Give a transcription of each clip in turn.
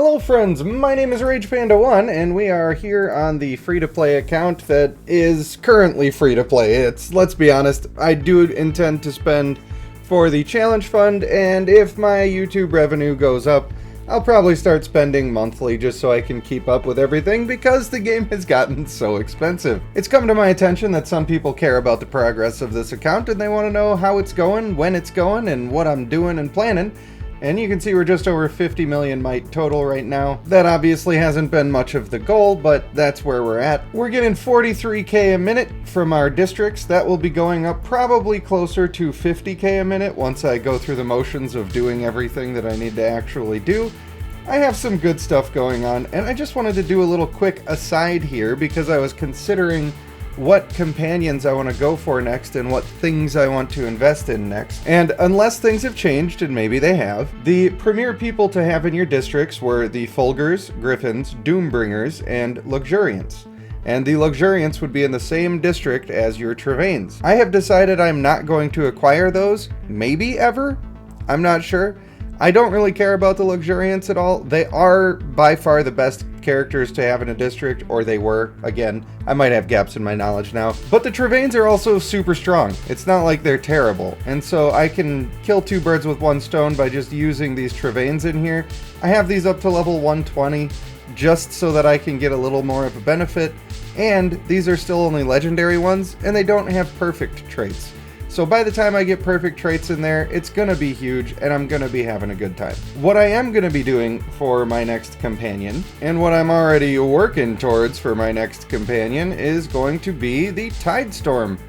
Hello friends, my name is RagePanda1 and we are here on the free-to-play account that is currently free-to-play. Let's be honest, I do intend to spend for the challenge fund, and if my YouTube revenue goes up, I'll probably start spending monthly just so I can keep up with everything because the game has gotten so expensive. It's come to my attention that some people care about the progress of this account and they want to know how it's going, when it's going, and what I'm doing and planning. And you can see we're just over 50 million might total right now. That obviously hasn't been much of the goal, but that's where we're at. We're getting 43k a minute from our districts. That will be going up probably closer to 50k a minute once I go through the motions of doing everything that I need to actually do. I have some good stuff going on, and I just wanted to do a little quick aside here because I was considering what companions I want to go for next and what things I want to invest in next. And unless things have changed, and maybe they have, the premier people to have in your districts were the Fulgurs, Griffins, Doombringers, and Luxuriants. And the Luxuriants would be in the same district as your Travains. I have decided I'm not going to acquire those, maybe ever, I'm not sure. I don't really care about the Luxuriants at all. They are by far the best characters to have in a district, or they were. Again, I might have gaps in my knowledge now. But the Travains are also super strong. It's not like they're terrible. And so I can kill two birds with one stone by just using these Travains in here. I have these up to level 120 just so that I can get a little more of a benefit. And these are still only legendary ones, and they don't have perfect traits. So by the time I get perfect traits in there, it's gonna be huge and I'm gonna be having a good time. What I am gonna be doing for my next companion, and what I'm already working towards for my next companion, is going to be the Tidestorm.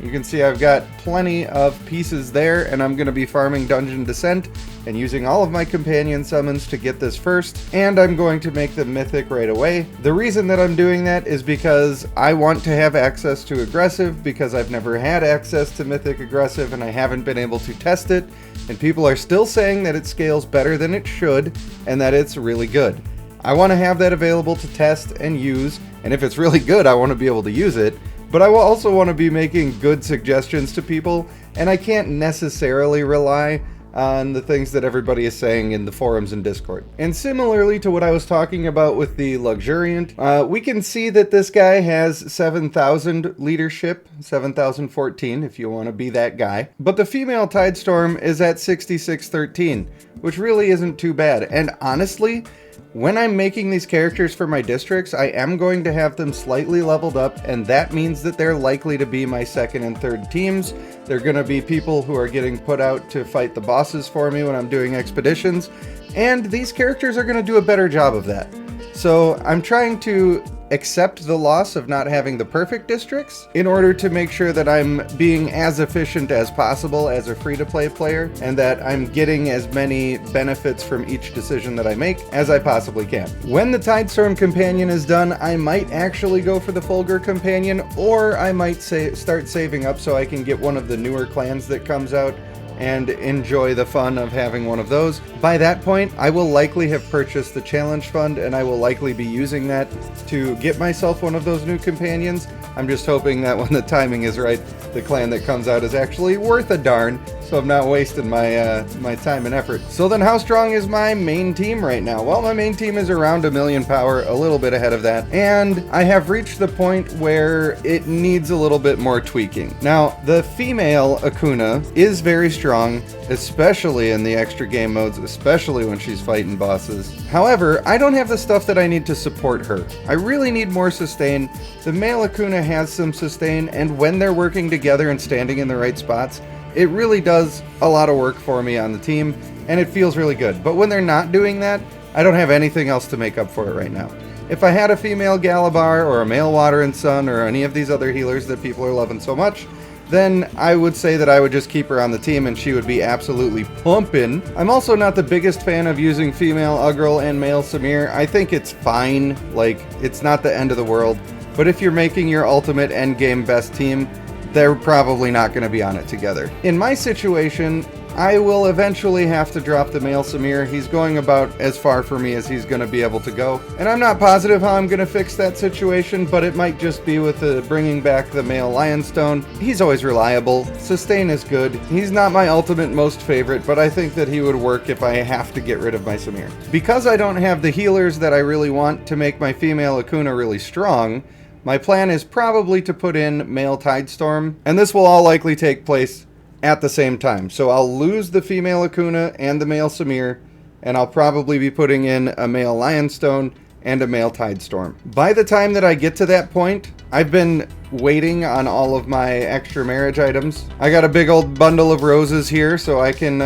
You can see I've got plenty of pieces there, and I'm going to be farming Dungeon Descent and using all of my companion summons to get this first, and I'm going to make them mythic right away. The reason that I'm doing that is because I want to have access to aggressive, because I've never had access to mythic aggressive and I haven't been able to test it, and people are still saying that it scales better than it should and that it's really good. I want to have that available to test and use, and if it's really good, I want to be able to use it. But I will also want to be making good suggestions to people, and I can't necessarily rely on the things that everybody is saying in the forums and Discord. And similarly to what I was talking about with the Luxuriant, we can see that this guy has 7,000 leadership, 7,014 if you want to be that guy. But the female Tidestorm is at 6,613, which really isn't too bad. And honestly, when I'm making these characters for my districts, I am going to have them slightly leveled up, and that means that they're likely to be my second and third teams. They're going to be people who are getting put out to fight the bosses for me when I'm doing expeditions, and these characters are going to do a better job of that. So I'm trying to accept the loss of not having the perfect districts in order to make sure that I'm being as efficient as possible as a free-to-play player, and that I'm getting as many benefits from each decision that I make as I possibly can. When the Tidestorm companion is done, I might actually go for the Fulgur companion, or I might start saving up so I can get one of the newer clans that comes out and enjoy the fun of having one of those. By that point, I will likely have purchased the challenge fund, and I will likely be using that to get myself one of those new companions. I'm just hoping that when the timing is right, the clan that comes out is actually worth a darn, so I'm not wasting my my time and effort. So then how strong is my main team right now? Well, my main team is around 1,000,000 power, a little bit ahead of that, and I have reached the point where it needs a little bit more tweaking. Now, the female Akuna is very strong, especially in the extra game modes, especially when she's fighting bosses. However, I don't have the stuff that I need to support her. I really need more sustain. The male Akuna has some sustain, and when they're working together and standing in the right spots, it really does a lot of work for me on the team, and it feels really good. But when they're not doing that, I don't have anything else to make up for it right now. If I had a female Galabar or a male Water and Sun or any of these other healers that people are loving so much, then I would say that I would just keep her on the team and she would be absolutely pumping. I'm also not the biggest fan of using female Ugrel and male Simir. I think it's fine, like, it's not the end of the world. But if you're making your ultimate endgame best team, they're probably not going to be on it together. In my situation, I will eventually have to drop the male Simir. He's going about as far for me as he's going to be able to go. And I'm not positive how I'm going to fix that situation, but it might just be with the bringing back the male Lionstone. He's always reliable. Sustain is good. He's not my ultimate most favorite, but I think that he would work if I have to get rid of my Simir. Because I don't have the healers that I really want to make my female Akuna really strong, my plan is probably to put in male Tidestorm, and this will all likely take place at the same time. So I'll lose the female Akuna and the male Simir, and I'll probably be putting in a male Lionstone and a male Tidestorm. By the time that I get to that point, I've been waiting on all of my extra marriage items. I got a big old bundle of roses here, so I can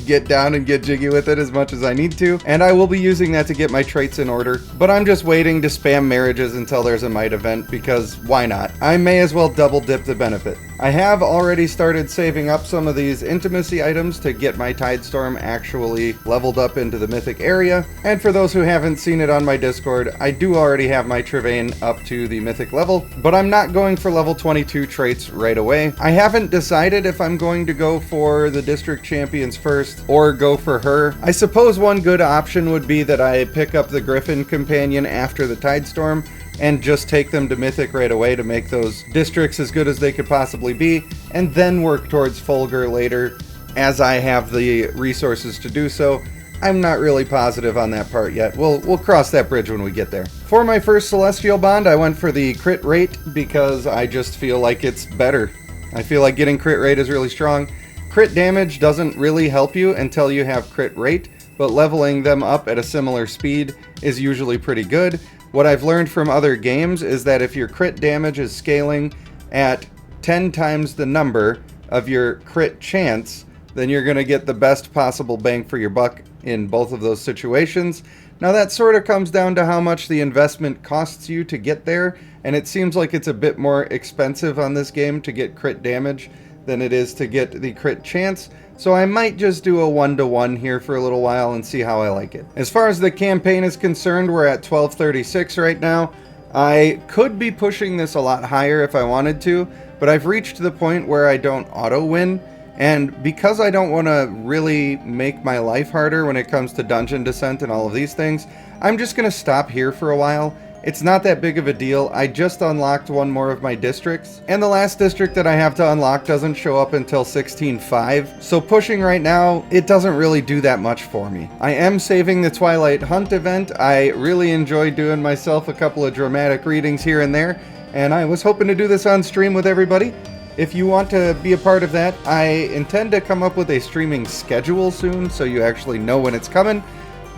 get down and get jiggy with it as much as I need to, and I will be using that to get my traits in order. But I'm just waiting to spam marriages until there's a might event, because why not? I may as well double dip the benefit. I have already started saving up some of these intimacy items to get my Tidestorm actually leveled up into the mythic area, and for those who haven't seen it on my Discord, I do already have my Trevane up to the mythic level, but I'm not going for level 22 traits right away. I haven't decided if I'm going to go for the district champions first or go for her. I suppose one good option would be that I pick up the Griffin companion after the Tidestorm and just take them to mythic right away to make those districts as good as they could possibly be, and then work towards Fulgur later as I have the resources to do so. I'm not really positive on that part yet. We'll cross that bridge when we get there. For my first Celestial Bond, I went for the crit rate because I just feel like it's better. I feel like getting crit rate is really strong. Crit damage doesn't really help you until you have crit rate, but leveling them up at a similar speed is usually pretty good. What I've learned from other games is that if your crit damage is scaling at 10 times the number of your crit chance, then you're going to get the best possible bang for your buck in both of those situations. Now that sort of comes down to how much the investment costs you to get there, and it seems like it's a bit more expensive on this game to get crit damage than it is to get the crit chance, so I might just do a 1-to-1 here for a little while and see how I like it. As far as the campaign is concerned, we're at 1236 right now. I could be pushing this a lot higher if I wanted to, but I've reached the point where I don't auto-win, and because I don't want to really make my life harder when it comes to dungeon descent and all of these things, I'm just going to stop here for a while. It's not that big of a deal. I just unlocked one more of my districts, and the last district that I have to unlock doesn't show up until 16.5, so pushing right now, it doesn't really do that much for me. I am saving the Twilight Hunt event. I really enjoy doing myself a couple of dramatic readings here and there, and I was hoping to do this on stream with everybody. If you want to be a part of that, I intend to come up with a streaming schedule soon, so you actually know when it's coming.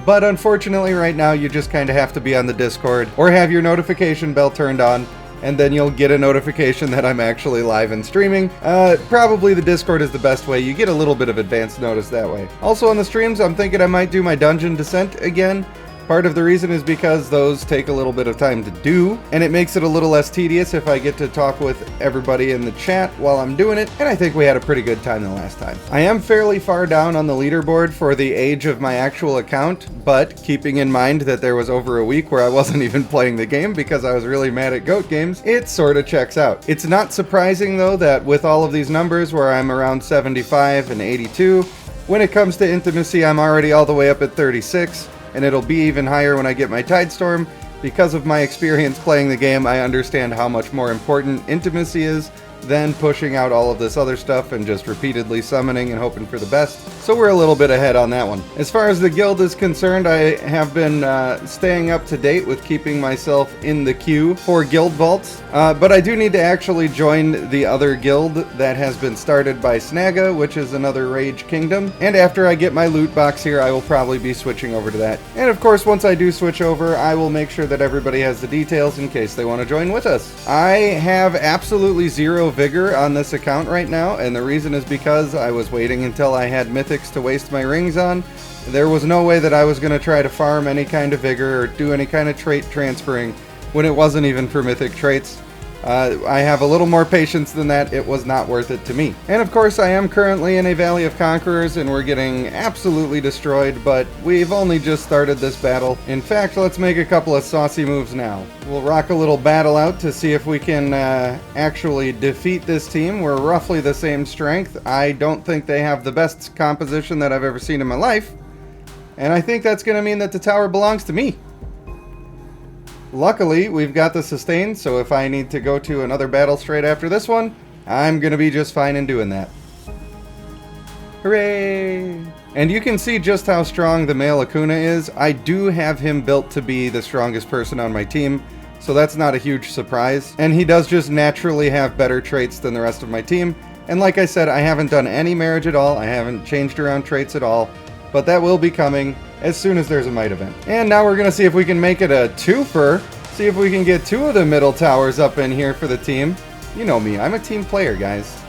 But unfortunately right now you just kind of have to be on the Discord or have your notification bell turned on, and then you'll get a notification that I'm actually live and streaming. Probably the Discord is the best way. You get a little bit of advance notice that way. Also on the streams, I'm thinking I might do my Dungeon Descent again. Part of the reason is because those take a little bit of time to do, and it makes it a little less tedious if I get to talk with everybody in the chat while I'm doing it, and I think we had a pretty good time the last time. I am fairly far down on the leaderboard for the age of my actual account, but keeping in mind that there was over a week where I wasn't even playing the game because I was really mad at GOAT games, it sort of checks out. It's not surprising though that with all of these numbers where I'm around 75 and 82, when it comes to intimacy I'm already all the way up at 36, and it'll be even higher when I get my Tidestorm. Because of my experience playing the game, I understand how much more important intimacy is than pushing out all of this other stuff and just repeatedly summoning and hoping for the best. So we're a little bit ahead on that one. As far as the guild is concerned, I have been staying up to date with keeping myself in the queue for guild vaults, but I do need to actually join the other guild that has been started by Snaga, which is another Rage Kingdom, and after I get my loot box here, I will probably be switching over to that. And of course, once I do switch over, I will make sure that everybody has the details in case they want to join with us. I have absolutely zero vigor on this account right now, and the reason is because I was waiting until I had mythics to waste my rings on. There was no way that I was going to try to farm any kind of vigor or do any kind of trait transferring when it wasn't even for mythic traits. I have a little more patience than that. It was not worth it to me. And of course, I am currently in a Valley of Conquerors, and we're getting absolutely destroyed, but we've only just started this battle. In fact, let's make a couple of saucy moves now. We'll rock a little battle out to see if we can actually defeat this team. We're roughly the same strength. I don't think they have the best composition that I've ever seen in my life, and I think that's going to mean that the tower belongs to me. Luckily, we've got the sustain, so if I need to go to another battle straight after this one, I'm going to be just fine in doing that. Hooray! And you can see just how strong the male Acuna is. I do have him built to be the strongest person on my team, so that's not a huge surprise. And he does just naturally have better traits than the rest of my team. And like I said, I haven't done any marriage at all. I haven't changed around traits at all, but that will be coming as soon as there's a might event. And now we're going to see if we can make it a twofer. See if we can get 2 of the middle towers up in here for the team. You know me, I'm a team player, guys.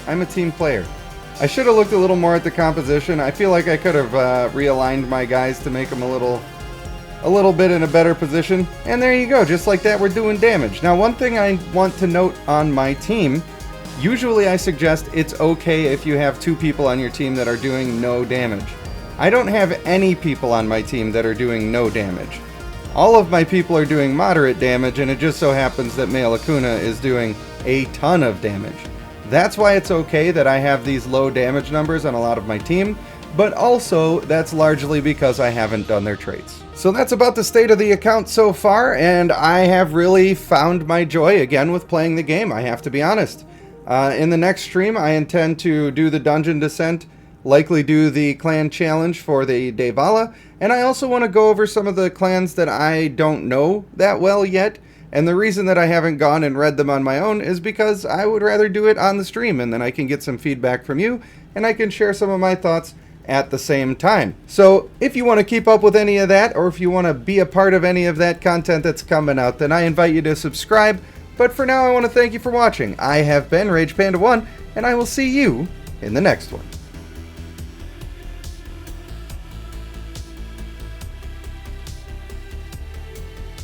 I'm a team player. I should have looked a little more at the composition. I feel like I could have realigned my guys to make them a little bit in a better position. And there you go, just like that, we're doing damage. Now, one thing I want to note on my team, usually I suggest it's okay if you have 2 people on your team that are doing no damage. I don't have any people on my team that are doing no damage. All of my people are doing moderate damage, and it just so happens that male Acuna is doing a ton of damage. That's why it's okay that I have these low damage numbers on a lot of my team, but also that's largely because I haven't done their traits. So that's about the state of the account so far, and I have really found my joy again with playing the game, I have to be honest. In the next stream, I intend to do the dungeon descent, likely do the clan challenge for the Devala, and I also want to go over some of the clans that I don't know that well yet, and the reason that I haven't gone and read them on my own is because I would rather do it on the stream, and then I can get some feedback from you, and I can share some of my thoughts at the same time. So if you want to keep up with any of that, or if you want to be a part of any of that content that's coming out, then I invite you to subscribe. But for now, I want to thank you for watching. I have been RagePanda1, and I will see you in the next one.